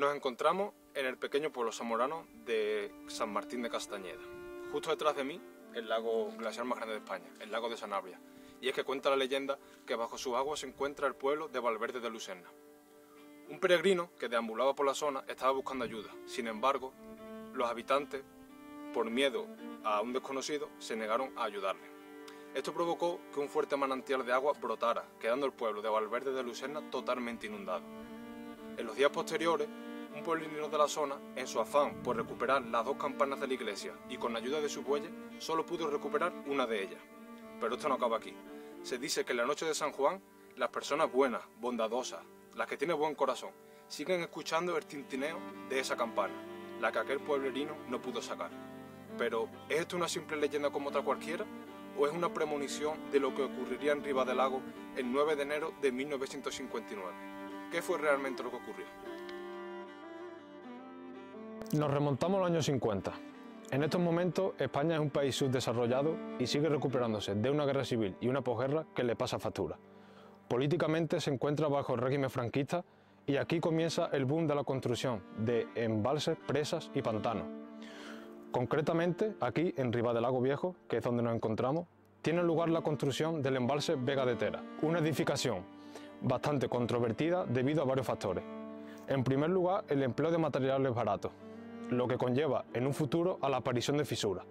Nos encontramos en el pequeño pueblo zamorano de San Martín de Castañeda. Justo detrás de mí, el lago glaciar más grande de España, el lago de Sanabria. Y es que cuenta la leyenda que bajo sus aguas se encuentra el pueblo de Valverde de Lucerna. Un peregrino que deambulaba por la zona estaba buscando ayuda. Sin embargo, los habitantes, por miedo a un desconocido, se negaron a ayudarle. Esto provocó que un fuerte manantial de agua brotara, quedando el pueblo de Valverde de Lucerna totalmente inundado. En los días posteriores, un pueblerino de la zona, en su afán por recuperar las dos campanas de la iglesia y con la ayuda de sus bueyes, solo pudo recuperar una de ellas. Pero esto no acaba aquí. Se dice que en la noche de San Juan, las personas buenas, bondadosas, las que tienen buen corazón, siguen escuchando el tintineo de esa campana, la que aquel pueblerino no pudo sacar. Pero, ¿es esto una simple leyenda como otra cualquiera? ¿O es una premonición de lo que ocurriría en Ribadelago el 9 de enero de 1959? ¿Qué fue realmente lo que ocurrió? Nos remontamos a los años 50. En estos momentos, España es un país subdesarrollado y sigue recuperándose de una guerra civil y una posguerra que le pasa factura. Políticamente se encuentra bajo el régimen franquista y aquí comienza el boom de la construcción de embalses, presas y pantanos. Concretamente, aquí en Ribadelago Viejo, que es donde nos encontramos, tiene lugar la construcción del embalse Vega de Tera, una edificación bastante controvertida debido a varios factores. En primer lugar, el empleo de materiales baratos, lo que conlleva en un futuro a la aparición de fisuras.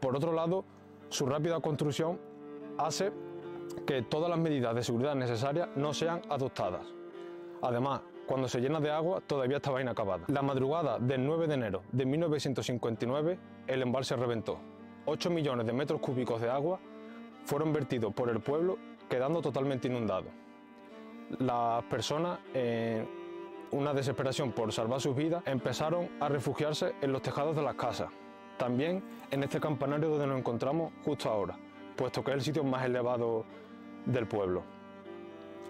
Por otro lado, su rápida construcción hace que todas las medidas de seguridad necesarias no sean adoptadas. Además, cuando se llena de agua todavía estaba inacabada. La madrugada del 9 de enero de 1959 el embalse reventó. 8 millones de metros cúbicos de agua fueron vertidos por el pueblo, quedando totalmente inundados. Las personas, en una desesperación por salvar sus vidas, empezaron a refugiarse en los tejados de las casas. También en este campanario donde nos encontramos justo ahora, puesto que es el sitio más elevado del pueblo.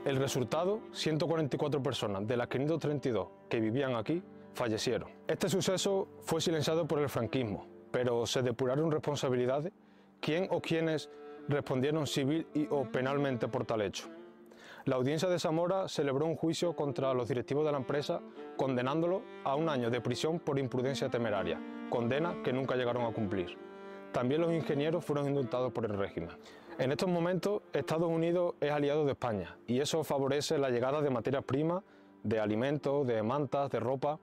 El resultado, 144 personas de las 532 que vivían aquí fallecieron. Este suceso fue silenciado por el franquismo, pero se depuraron responsabilidades, quién o quiénes respondieron civil y o penalmente por tal hecho. La audiencia de Zamora celebró un juicio contra los directivos de la empresa, condenándolos a 1 año de prisión por imprudencia temeraria, condena que nunca llegaron a cumplir. También los ingenieros fueron indultados por el régimen. En estos momentos, Estados Unidos es aliado de España y eso favorece la llegada de materias primas, de alimentos, de mantas, de ropa.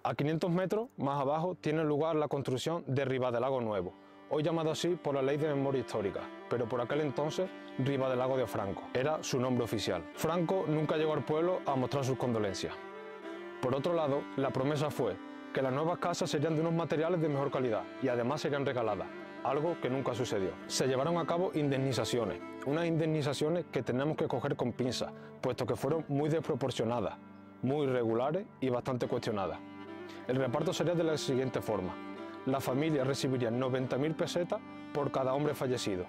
A 500 metros más abajo tiene lugar la construcción de Ribadelago Nuevo, hoy llamado así por la Ley de Memoria Histórica, pero por aquel entonces Ribadelago de Franco, era su nombre oficial. Franco nunca llegó al pueblo a mostrar sus condolencias. Por otro lado, la promesa fue que las nuevas casas serían de unos materiales de mejor calidad y además serían regaladas, algo que nunca sucedió. Se llevaron a cabo indemnizaciones, unas indemnizaciones que tenemos que coger con pinzas, puesto que fueron muy desproporcionadas, muy irregulares y bastante cuestionadas. El reparto sería de la siguiente forma: las familias recibirían 90.000 pesetas por cada hombre fallecido,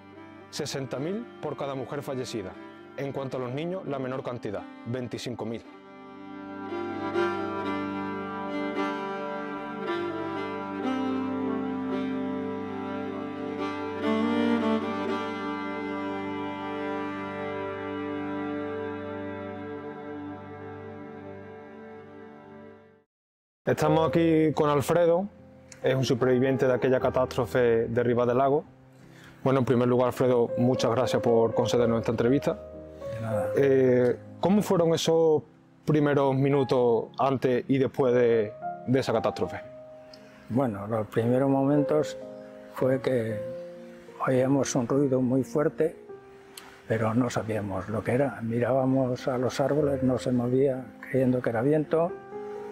60.000 por cada mujer fallecida. En cuanto a los niños, la menor cantidad, 25.000. Estamos aquí con Alfredo, es un superviviente de aquella catástrofe de Ribadelago. Bueno, en primer lugar, Alfredo, muchas gracias por concedernos esta entrevista. De nada. ¿Cómo fueron esos primeros minutos antes y después de esa catástrofe? Bueno, los primeros momentos fue que oíamos un ruido muy fuerte, pero no sabíamos lo que era. Mirábamos a los árboles, no se movía, creyendo que era viento,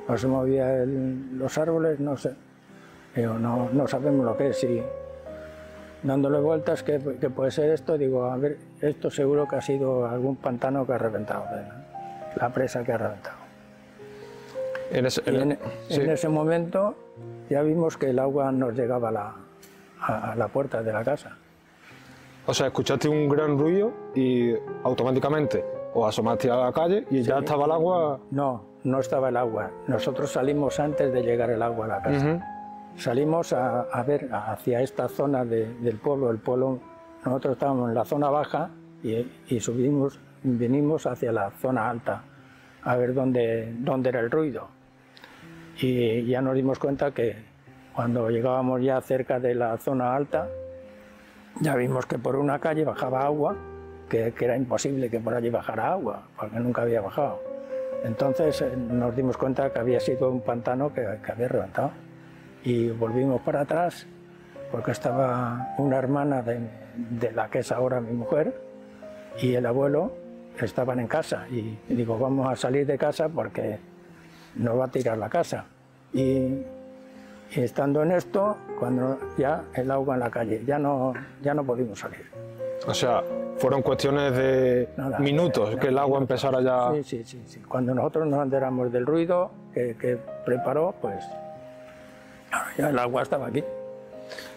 no se movían los árboles, no sé. Digo, no sabemos lo que es, y dándole vueltas, ¿qué puede ser esto? Digo, a ver, esto seguro que ha sido algún pantano que ha reventado, la presa que ha reventado. En ese momento ya vimos que el agua nos llegaba a la puerta de la casa. O sea, escuchaste un gran ruido y automáticamente os asomaste a la calle y ya estaba el agua. No estaba el agua. Nosotros salimos antes de llegar el agua a la casa. Salimos a ver hacia esta zona del pueblo. El pueblo, nosotros estábamos en la zona baja y vinimos hacia la zona alta a ver dónde era el ruido. Y ya nos dimos cuenta que cuando llegábamos ya cerca de la zona alta, ya vimos que por una calle bajaba agua, que era imposible que por allí bajara agua, porque nunca había bajado. Entonces nos dimos cuenta que había sido un pantano que había reventado. Y volvimos para atrás, porque estaba una hermana de la que es ahora mi mujer, y el abuelo estaban en casa. Y digo, vamos a salir de casa porque nos va a tirar la casa. Y estando en esto, cuando ya el agua en la calle, ya no pudimos salir. O sea, fueron cuestiones de minutos que el agua empezara ya... Sí. Cuando nosotros nos enteramos del ruido que preparó, pues ya el agua estaba aquí.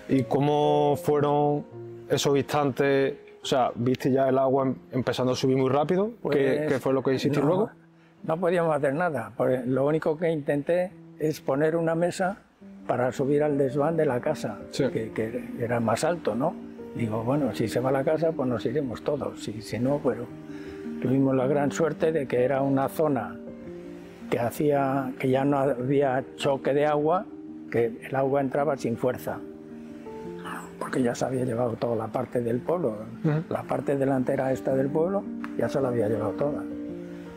¿Y cómo fueron esos instantes? O sea, ¿viste ya el agua empezando a subir muy rápido? Pues, ¿Qué fue lo que hiciste luego? No podíamos hacer nada. Lo único que intenté es poner una mesa para subir al desván de la casa, sí, que era más alto, ¿no? Digo, bueno, si se va la casa, pues nos iremos todos. Si no, bueno, tuvimos la gran suerte de que era una zona que ya no había choque de agua, que el agua entraba sin fuerza, porque ya se había llevado toda la parte del pueblo, la parte delantera esta del pueblo, ya se la había llevado toda.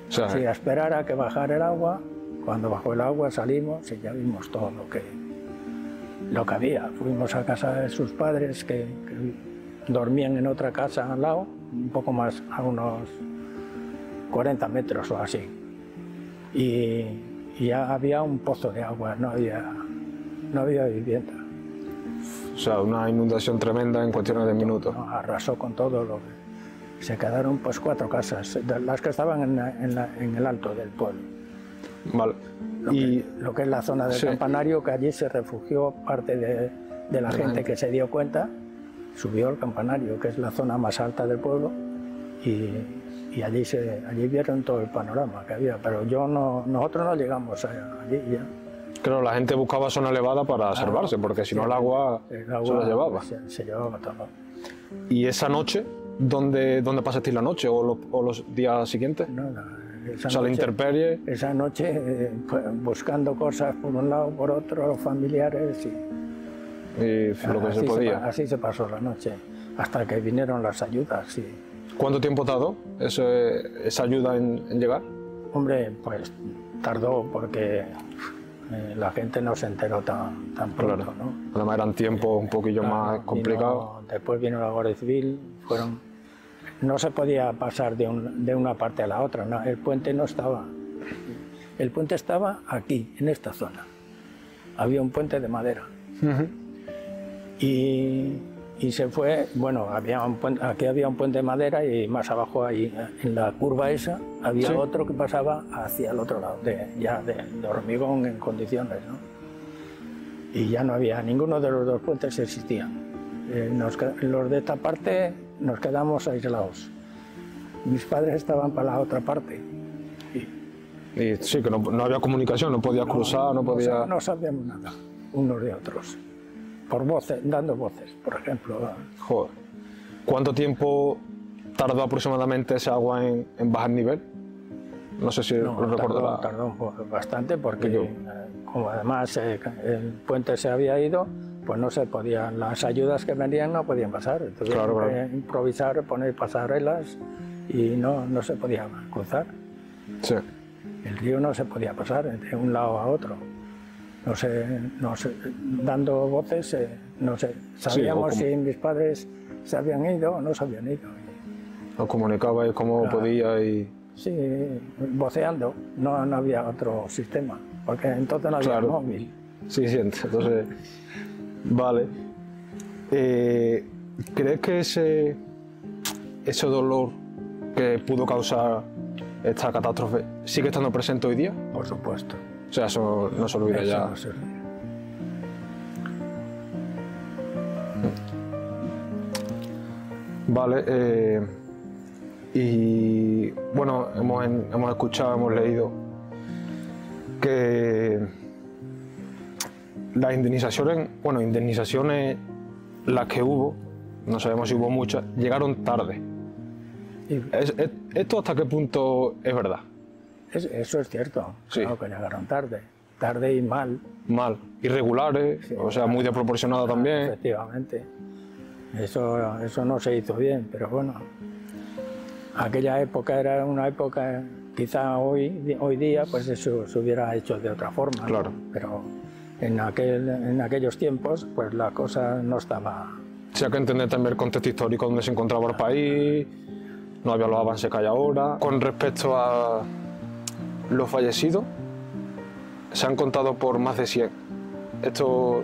O sea, a esperar a que bajara el agua. Cuando bajó el agua salimos y ya vimos todo lo que había. Fuimos a casa de sus padres que dormían en otra casa al lado, un poco más, a unos 40 metros o así. Y ya había un pozo de agua, no había vivienda. O sea, una inundación tremenda en cuestiones de minutos. No, arrasó con todo. Se quedaron pues 4 casas, las que estaban en el alto del pueblo. Vale. Lo que es la zona del campanario, que allí se refugió parte de la gente que se dio cuenta, subió al campanario, que es la zona más alta del pueblo, y allí vieron todo el panorama que había, pero nosotros no llegamos allí ya. Claro, la gente buscaba zona elevada para salvarse, porque si no el agua se la llevaba. Se llevaba todo. ¿Y esa noche, dónde pasasteis la noche o los días siguientes? O sea, la intemperie. Esa noche buscando cosas por un lado, por otro, los familiares y lo que se podía. Así se pasó la noche, hasta que vinieron las ayudas. Sí. ¿Cuánto tiempo tardó esa ayuda en llegar? Hombre, pues tardó porque la gente no se enteró tan pronto, claro, ¿no? Además eran tiempos un poquillo más complicados. Después vino la Guardia Civil, no se podía pasar de una parte a la otra, no, el puente no estaba. El puente estaba aquí, en esta zona. Había un puente de madera. Y se fue, bueno, aquí había un puente de madera y más abajo, ahí, en la curva esa, había otro que pasaba hacia el otro lado, de hormigón en condiciones, ¿no? Y ya no había, ninguno de los dos puentes existían. Los de esta parte nos quedamos aislados. Mis padres estaban para la otra parte. Y sí, que no había comunicación, no podía cruzar, no podía... No sabíamos nada, unos de otros. Por voces, dando voces, por ejemplo. Joder. ¿Cuánto tiempo tardó aproximadamente esa agua en bajar nivel? No sé si lo recordará. Tardó bastante porque como además el puente se había ido, pues no se podían, las ayudas que venían no podían pasar. Entonces que improvisar, poner pasarelas y no se podía cruzar. Sí. El río no se podía pasar de un lado a otro. No sé, dando voces, no sé, sabíamos si mis padres se habían ido o no se habían ido. Os comunicabais cómo podía y... Sí, voceando, no había otro sistema, porque entonces no había móvil. Sí, entonces... Vale. ¿Crees que ese dolor que pudo causar esta catástrofe sigue estando presente hoy día? Por supuesto. O sea, eso no se olvida ya. No se olvida. Vale. Y bueno, hemos escuchado, hemos leído que las indemnizaciones las que hubo, no sabemos si hubo muchas, llegaron tarde. ¿Esto hasta qué punto es verdad? Eso es cierto, claro que llegaron tarde. tarde y mal. Mal, irregulares, Sí, o sea, muy desproporcionada también. Efectivamente. Eso no se hizo bien, pero bueno, aquella época era una época, quizá hoy día pues eso se hubiera hecho de otra forma, ¿no? Claro. Pero en aquellos tiempos pues la cosa no estaba... Sí, hay que entender también el contexto histórico donde se encontraba el país, no había los avances que hay ahora. Con respecto a los fallecidos, se han contado por más de 100. Esto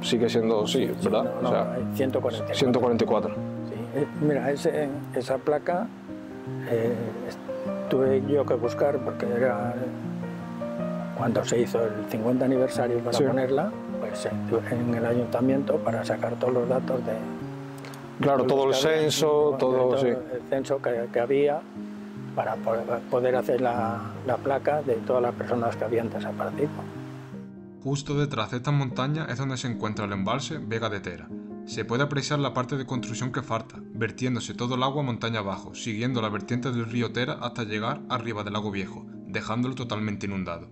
sigue siendo, sí, ¿verdad? No, o sea, hay 144. 144. Sí. Mira, esa placa tuve yo que buscar porque era cuando se hizo el 50 aniversario para Sí. ponerla, pues en el ayuntamiento para sacar todos los datos de... Claro, todo el lo que había, censo, de todo, sí. el censo que había para poder hacer la placa de todas las personas que habían desaparecido. Justo detrás de estas montañas es donde se encuentra el embalse Vega de Tera. Se puede apreciar la parte de construcción que falta, vertiéndose todo el agua montaña abajo, siguiendo la vertiente del río Tera hasta llegar arriba del lago Viejo, dejándolo totalmente inundado.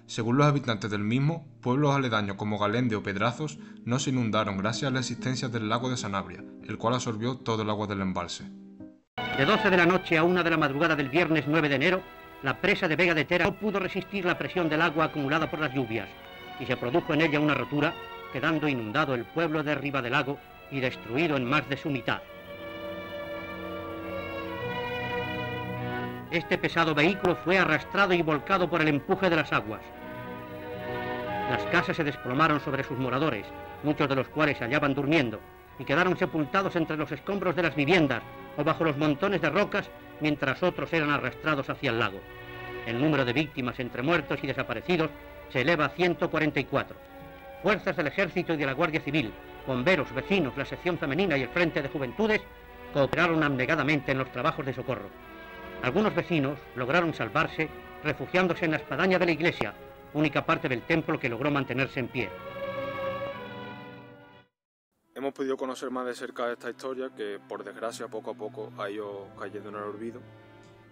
Según los habitantes del mismo, pueblos aledaños como Galende o Pedrazos no se inundaron gracias a la existencia del lago de Sanabria, el cual absorbió todo el agua del embalse. De 12 de la noche a 1 de la madrugada del viernes 9 de enero, la presa de Vega de Tera no pudo resistir la presión del agua acumulada por las lluvias y se produjo en ella una rotura, quedando inundado el pueblo de Ribadelago y destruido en más de su mitad. Este pesado vehículo fue arrastrado y volcado por el empuje de las aguas. Las casas se desplomaron sobre sus moradores, muchos de los cuales se hallaban durmiendo, y quedaron sepultados entre los escombros de las viviendas o bajo los montones de rocas, mientras otros eran arrastrados hacia el lago. El número de víctimas entre muertos y desaparecidos se eleva a 144. Fuerzas del Ejército y de la Guardia Civil, bomberos, vecinos, la sección femenina y el Frente de Juventudes cooperaron abnegadamente en los trabajos de socorro. Algunos vecinos lograron salvarse refugiándose en la espadaña de la iglesia, única parte del templo que logró mantenerse en pie. Hemos podido conocer más de cerca esta historia que, por desgracia, poco a poco ha ido cayendo en el olvido.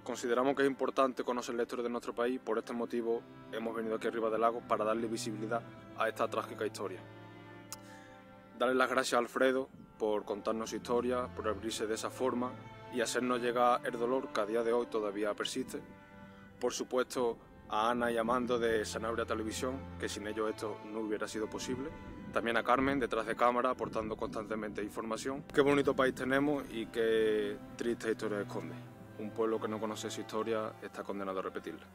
Consideramos que es importante conocer la historia de nuestro país, por este motivo hemos venido aquí arriba del lago para darle visibilidad a esta trágica historia. Darle las gracias a Alfredo por contarnos su historia, por abrirse de esa forma y hacernos llegar el dolor que a día de hoy todavía persiste. Por supuesto, a Ana y a Mando de Sanabria Televisión, que sin ellos esto no hubiera sido posible. También a Carmen, detrás de cámara, aportando constantemente información. Qué bonito país tenemos y qué triste historia esconde. Un pueblo que no conoce su historia está condenado a repetirla.